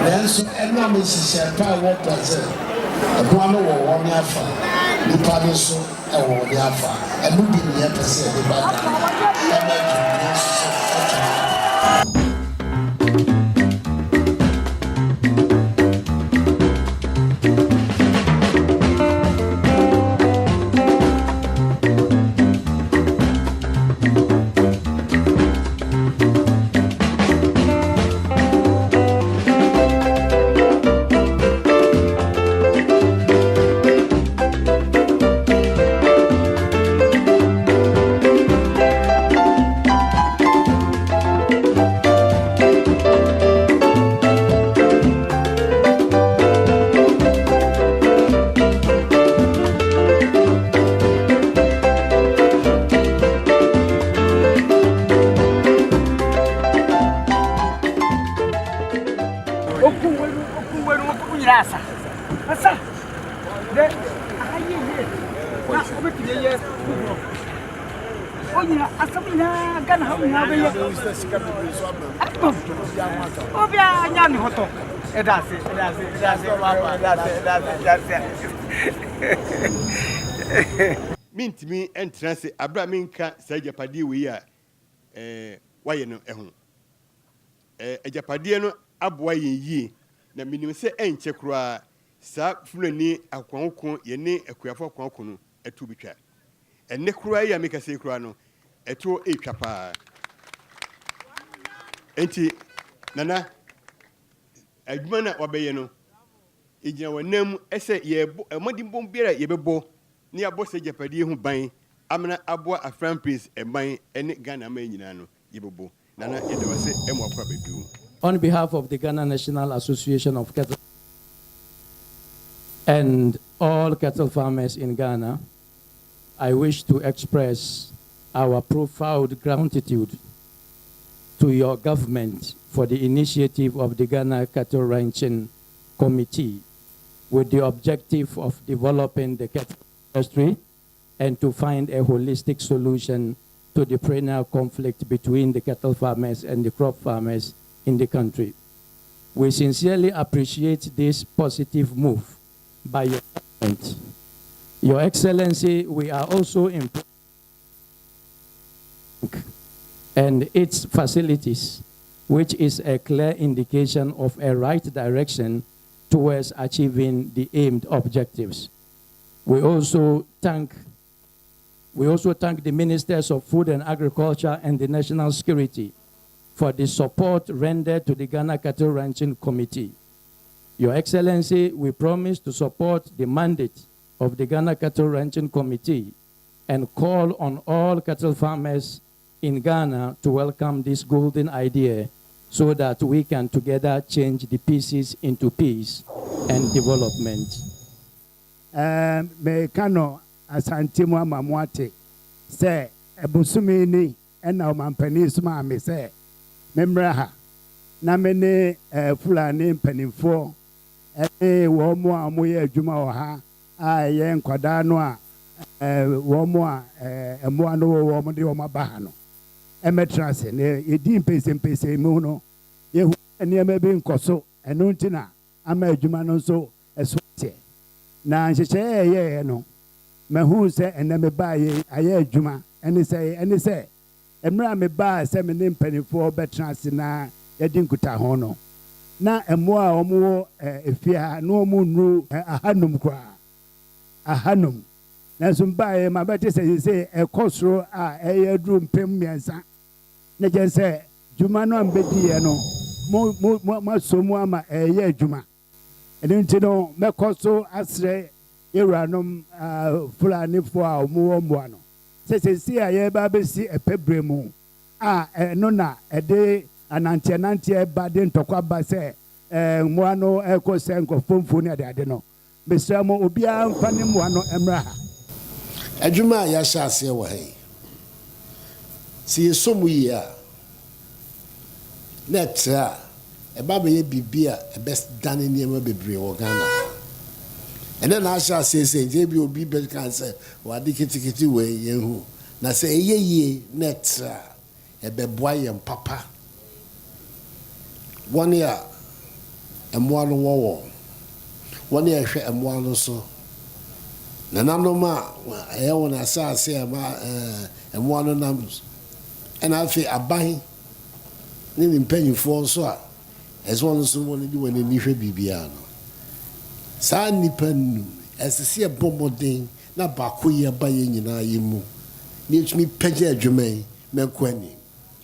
Nanso ɛna me sisi pa wɔ Brazil. Ɛboa no wɔ wɔn afa. Nipa no so ɛwɔ wɔn afa. Ɛno bi ne yɛ pɛsɛ ɛde ba da. Ɛna ɛdwuma so Mintimi entrance abra minka sa japade we a waye no eho ajapade no aboa yie na minim se enche kura sa fulani akwankon ye ne akuafo akwankon no etu bitwa enne kura ya meka se kura no eto etwa pa enti nana adwuma na wabeye no ejina wanam ese ye emodi bombiara ye bebo ni abo se japade hu ban amna aboa Afram Prince ban ene Ghana ma nyina no ye bebo nana ye de wase emu akwa bedu. On behalf of the Ghana National Association of Cattle and all cattle farmers in Ghana, I wish to express our profound gratitude to your government for the initiative of the Ghana Cattle Ranching Committee with the objective of developing the cattle industry and to find a holistic solution to the perennial conflict between the cattle farmers and the crop farmers in the country. We sincerely appreciate this positive move by your government. Your Excellency, we are also impressed and its facilities, which is a clear indication of a right direction towards achieving the aimed objectives. We also thank the Ministers of Food and Agriculture and the National Security for the support rendered to the Ghana Cattle Ranching Committee. Your Excellency, we promise to support the mandate of the Ghana Cattle Ranching Committee and call on all cattle farmers in Ghana to welcome this golden idea so that we can together change the pieces into peace and development. Mekano asantimu amamuate se ebusumi ni ena omampani suma ame se memraha na mene fulani mpanimfo wo mo a moye adwuma wo ha a ye nkwada no a wo mo a emo ano wo mo de wo mabaha no emetrase ne edi mpese mu no ye hu eniema bi nkoso eno ntina ama adwuma no so esote na nhyehyɛ ye no mahu se eneme ba ye aye adwuma ene se emra me ba se me ne mpanimfo betrase na yedi nkuta ho no na emo a omo efia no omo nu ahanum kwa ahanum na so ba ye ma bete se ekosoro a eye drum pem miensa na je se dwuma no ambedi ye no mo somu ama eye adwuma ene ntino mekoso asre yewranom fulani fo a omo mo ano se a ye ba besi epebremu a no na ede anantie ba de ntokwa ba se mo ano ekose nkofomfo ni ade no besra mo obia mfa ne mo ano emra ha adwuma ya sha ase wo hai si yesomu yi a netra e ba be ye bibia e best dane niema bebre wo Ghana ene na sha ase je bi obi be kan se wa de kitikiti we yehu na se eyeye netra e be boa yem papa one year mmoa no wɔwɔ wɔn yɛ hwɛ mmoa no so na nanom a ɛyɛ wɔn asase a mmoa no nam ɛna afei aban ne ne mpanyinfoɔ nso a ɛsɛ wɔn nso wɔn de wɔn ani hwɛ biribiara no saa nipa num ɛsisi ɛbɔ mmɔden na baako yi ɛba yɛ nyinaa yɛ mu ne etumi pɛgya adwuma yi mɛkɔ ani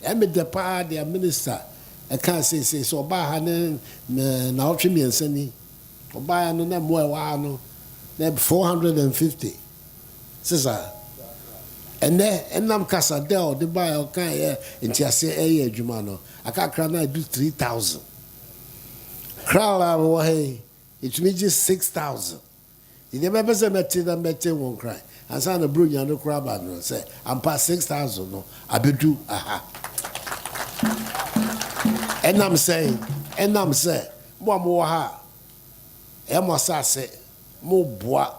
ɛmɛ dɛ paa deɛ minista ɛka sese sɛ ɔbaa ha ne na ɔtwe mmiɛnsa ni ɔbaa no na mmoa ɛwɔ ha no na 450 sisa ɛnɛ ɛnam kasa dɛ ɔde baa ɔka yɛ ntiase ɛyɛ adwuma no akakra na do 3000 crowd a wɔ ha yi etumi gye 6000 deɛ bɛbɛ sɛ mɛte na mɛte wɔn kran ansa na bronya no kora ba no sɛ ampa 6000 no abedu aha ɛnam sɛ mo a mowɔ ha ɛmɔ asase mo boa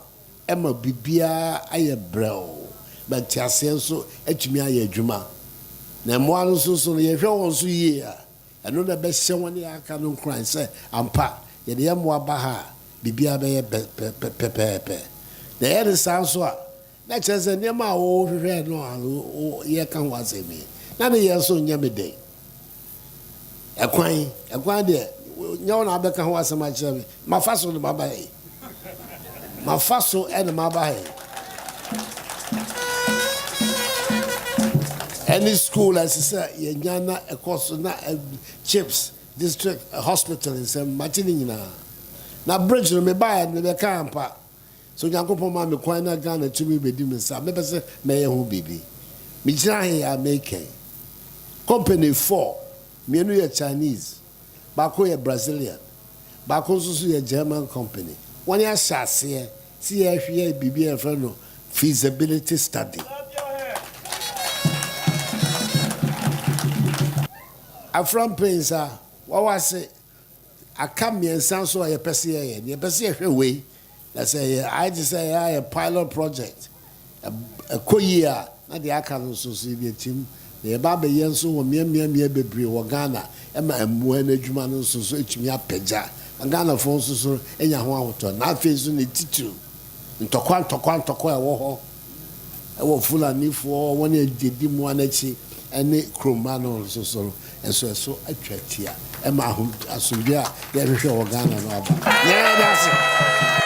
ɛma biribiara ayɛ brɛw bɛnte aseɛ nso atumi ayɛ adwuma na mmoa no nso no yɛhwɛ wɔn nso yie a ɛno na bɛhyɛ wɔn ne aka no nkran sɛ ampa yɛde yɛ mmoa ba ha a biribiara bɛyɛ pɛpɛɛpɛ na ɛyɛ ne saa nso a na kyerɛ sɛ nneɛma a wɔhwehwɛ no a yɛka ho asɛm yi na ne yɛn nso nyɛ me den ɛkwan deɛ nyɛ wɔn a abɛka ho asɛm akyerɛ me mafa so ne maba yi mafa so ɛne maba yi ɛne school ɛsɛ sɛ yɛnya na ɛkɔ so na chips district hospital nsɛm mate ne nyinaa na bridge no mebaeɛ no mebɛka ampa so nyankopɔn ma me kwan na Ghana tumi bɛdi me nsa mepɛ sɛ mɛyɛ ho biribi megyina he a mɛkɛn company 4 mmienu yɛ Chinese baako yɛ Brazilian baako nso so yɛ German company wɔn yɛ ahyɛ aseɛ si yɛhwɛ biribi a yɛfrɛ no feasibility study Afram pains a wɔwɔ ase aka mmiɛnsa nso a yɛpɛ sɛ yɛyɛ yɛpɛ sɛ yɛhwɛ wei na sɛ ayɛ sɛ yɛayɛ pilot project ɛkɔ yie a na deɛ aka no nso so yɛtim na yɛba abɛyɛ nso wɔ mmeammea bebree wɔ Ghana ɛma mmoa no adwuma no nso so atumi apagya na Ghanafoɔ nso so anya ho ahotɔ na afei nso ne titiri ntɔkwa ɛwɔ hɔ ɛwɔ Fulanifoɔ wɔn agyedi mmoa n'akyi ɛne kuroma no nso so ɛso atwa tia ɛma asomdwe a yɛhwehwɛ wɔ Ghana no aba.